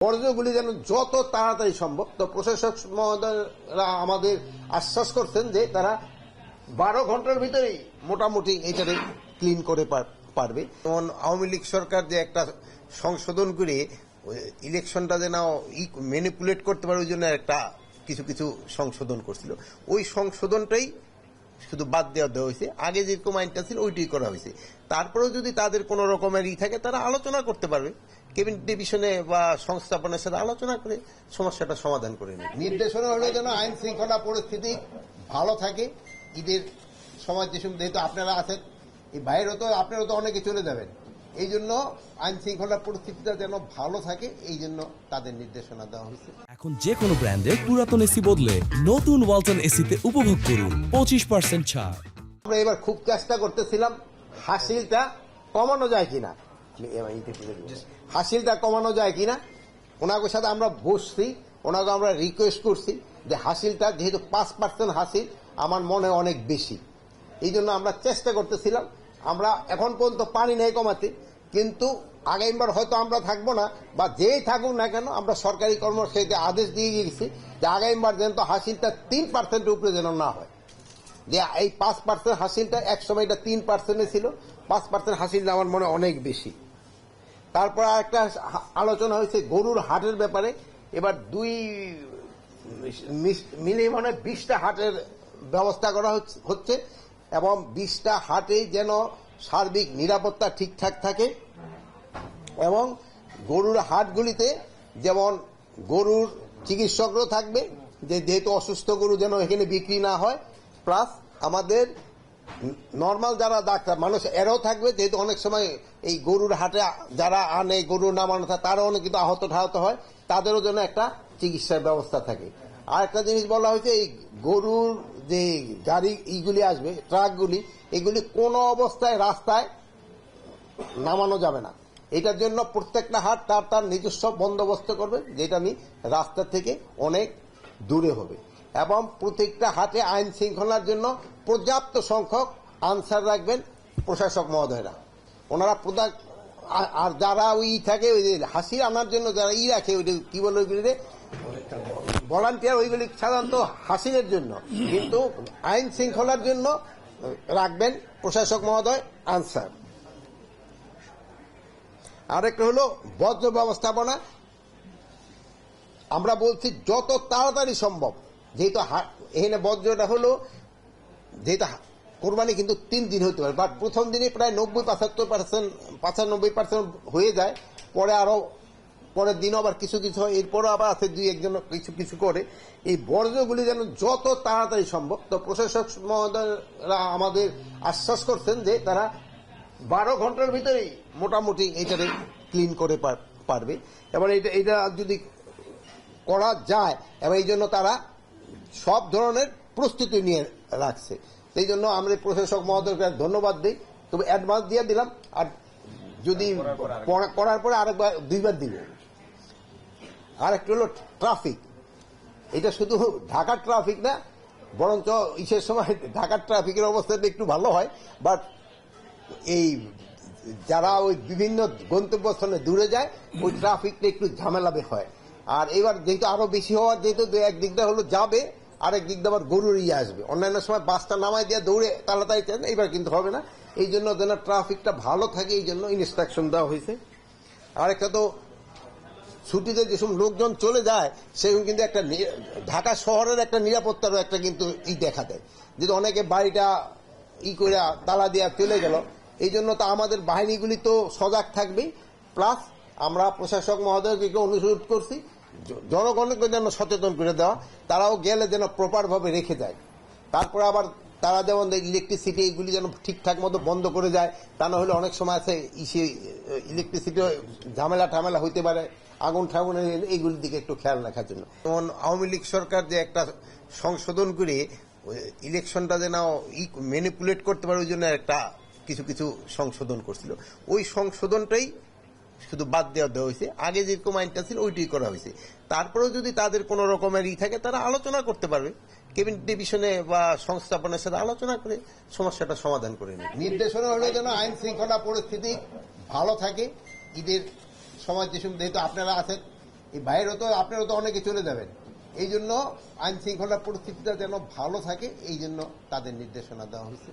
বর্জ্যগুলি যেন যত তাড়াতাড়ি সম্ভব, তো প্রশাসক মহোদয়রা আমাদের আশ্বাস করছেন যে তারা 12 ঘন্টার ভিতরেই মোটামুটি এটারে ক্লিন করে পারবে। যেমন আওয়ামী লীগ সরকার যে একটা সংশোধন করে ইলেকশনটা যেন ম্যানিপুলেট করতে পারে, ওই জন্য একটা কিছু কিছু সংশোধন করছিল, ওই সংশোধনটাই শুধু বাদ দেওয়া হয়েছে। আগে যেরকম আইনটা ছিল ওইটাই করা হয়েছে। তারপরেও যদি তাদের কোনো রকমের থাকে তারা আলোচনা করতে পারবে, ক্যাবিনেট ডিভিশনে বা সংস্থাপনের সাথে আলোচনা করে সমস্যাটা সমাধান করে নেবে। নির্দেশনা হলো যেন আইন শৃঙ্খলা পরিস্থিতি ভালো থাকে। ঈদের সময় যেহেতু আপনারা আছেন, এই বাইরেও তো আপনারা তো অনেকে চলে যাবেন, এই জন্য আইন শৃঙ্খলা পরিস্থিতিটা যেন ভালো থাকে, এই জন্য তাদের নির্দেশনা দেওয়া হয়েছে। এখন যে কোনো ব্র্যান্ডের পুরাতন এসি বদলে নতুন ওয়ালটন এসিতে উপভোগ করুন 25% ছাড়। আমরা এবার খুব চেষ্টা করতেছিলাম হাসিলটা কমানো যায় কিনা, হাসিলটা কমানো যায় কিনা। ওনাকে সাথে আমরা বসছি, ওনাকে আমরা রিকোয়েস্ট করছি যে হাসিলটা যেহেতু 5% হাসিল আমার মনে অনেক বেশি, এই জন্য আমরা চেষ্টা করতেছিলাম। আমরা এখন পর্যন্ত পারি নাই কমাতে, কিন্তু আগামীবার হয়তো আমরা থাকবো না, বা যেই থাকুক না কেন আমরা সরকারি কর্মসূচিতে আদেশ দিয়ে গেছি যে আগামীবার যেন তো হাসিলটা 3% উপরে যেন না হয়। যে এই 5% হাসিলটা এক সময় এটা 3% ছিল, 5% হাসিলটা আমার মনে অনেক বেশি। তারপর একটা আলোচনা হয়েছে গরুর হাটের ব্যাপারে। এবার দুই মিলে মানে 20টা হাটের ব্যবস্থা করা হচ্ছে, এবং 20টা হাটেই যেন সার্বিক নিরাপত্তা ঠিকঠাক থাকে, এবং গরুর হাটগুলিতে যেমন গরুর চিকিৎসকরাও থাকবে, যেহেতু অসুস্থ গরু যেন এখানে বিক্রি না হয়, প্লাস আমাদের নর্মাল যারা ডাক্তার মানুষ এরাও থাকবে, যেহেতু অনেক সময় এই গরুর হাটে যারা আনে গরু নামানো থাকে তারাও অনেক কিন্তু আহত ঠাহত হয়, তাদেরও যেন একটা চিকিৎসার ব্যবস্থা থাকে। আর একটা জিনিস বলা হয়েছে, এই গরুর যে গাড়ি এইগুলি আসবে, ট্রাকগুলি, এগুলি কোনো অবস্থায় রাস্তায় নামানো যাবে না। এটার জন্য প্রত্যেকটা হাট তার নিজস্ব বন্দোবস্ত করবে, যেটা আমি রাস্তা থেকে অনেক দূরে হবে, এবং প্রত্যেকটা হাটে আইন শৃঙ্খলার জন্য পর্যাপ্ত সংখ্যক আনসার রাখবেন প্রশাসক মহোদয়রা। ওনারা আর যারা ওই থাকে ওই হাসি আনার জন্য যারা রাখে, ওই কি বলে ওইগুলি ভলান্টিয়ার, ওইগুলি সাধারণত হাসিনের জন্য, কিন্তু আইন শৃঙ্খলার জন্য রাখবেন প্রশাসক মহোদয় আনসার। আরেকটা হলো বর্জ্য ব্যবস্থাপনা। আমরা বলছি যত তাড়াতাড়ি সম্ভব, যেহেতু এখানে বর্জ্যটা হলো, যেহেতু কোরবানি কিন্তু 3 দিন হতে পারে, বাট প্রথম দিনে প্রায় 90-95% হয়ে যায়, পরে আরো পরের দিনও আবার কিছু কিছু হয়, এরপরও আবার আছে 2-1 কিছু কিছু করে। এই বর্জ্যগুলি যেন যত তাড়াতাড়ি সম্ভব, তো প্রশাসক মহোদয়রা আমাদের আশ্বাস করছেন যে তারা 12 ঘন্টার ভিতরেই মোটামুটি এটারে ক্লিন করে পারবে, এবং এটা যদি করা যায়, এবং এই জন্য তারা সব ধরনের প্রস্তুতি নিয়ে রাখছে। সেই জন্য আমরা প্রশাসক মহোদয়কে ধন্যবাদ দিই, তবে অ্যাডভান্স দিয়ে দিলাম, আর যদি করার পরে আরেকবার 2বার দিব। আর একটা হলো ট্রাফিক। এটা শুধু ঢাকার ট্রাফিক না, বরঞ্চ ইসের সময় ঢাকার ট্রাফিকের অবস্থাটা একটু ভালো হয়, বাট এই যারা ওই বিভিন্ন গন্তব্যস্থলে দূরে যায় ওই ট্রাফিকটা একটু ঝামেলা হয়। আর এবার যেহেতু আরো বেশি হওয়ার, যেহেতু একদিকটা হলো যাবে, আরেক দিক দিয়ে আবার গরুর আসবে, অন্যান্য সময় বাসটা নামাই দিয়ে দৌড়ে তাড়াতাড়ি চান, এইবার কিন্তু হবে না। এই জন্য যেন ট্রাফিকটা ভালো থাকে, এই জন্য ইনস্ট্রাকশন দেওয়া হয়েছে। আরেকটা তো ছুটিতে যেসব লোকজন চলে যায়, সেরকম কিন্তু একটা ঢাকা শহরের একটা নিরাপত্তারও একটা কিন্তু দেখা দেয়, যেহেতু অনেকে বাড়িটা করে তালা দিয়ে চলে গেল। এই জন্য তো আমাদের বাহিনীগুলি তো সজাগ থাকবেই, প্লাস আমরা প্রশাসক মহোদয়কে অনুরোধ করছি জনগণকে যেন সচেতন করে দেওয়া, তারাও গেলে যেন প্রপার ভাবে রেখে যায়। তারপর আবার তারা যেমন ইলেকট্রিসিটি এইগুলি যেন ঠিকঠাক মতো বন্ধ করে যায়, তা না হলে অনেক সময় আছে ইলেকট্রিসিটি ঝামেলা হইতে পারে, আগুন ঠাগুনের, এইগুলির দিকে একটু খেয়াল রাখার জন্য। যেমন আওয়ামী লীগ সরকার যে একটা সংশোধন করে ইলেকশনটা যেন ম্যানিপুলেট করতে পারে, ওই জন্য একটা কিছু কিছু সংশোধন করছিল, ওই সংশোধনটাই শুধু বাদ দেওয়া হয়েছে। আগে যেরকম আইনটা ছিল ওইটাই করা হয়েছে। তারপরেও যদি তাদের কোনো রকমের থাকে তারা আলোচনা করতে পারবে, ক্যাবিনেট ডিভিশনে বা সংস্থাপনের সাথে আলোচনা করে সমস্যাটা সমাধান করে নেবে। নির্দেশনা হলো যেন আইন শৃঙ্খলা পরিস্থিতি ভালো থাকে। ঈদের সময় যেহেতু আপনারা আছেন, এই বাইরেও তো আপনারা তো অনেকে চলে যাবেন, এই জন্য আইন শৃঙ্খলা পরিস্থিতিটা যেন ভালো থাকে, এই জন্য তাদের নির্দেশনা দেওয়া হয়েছে।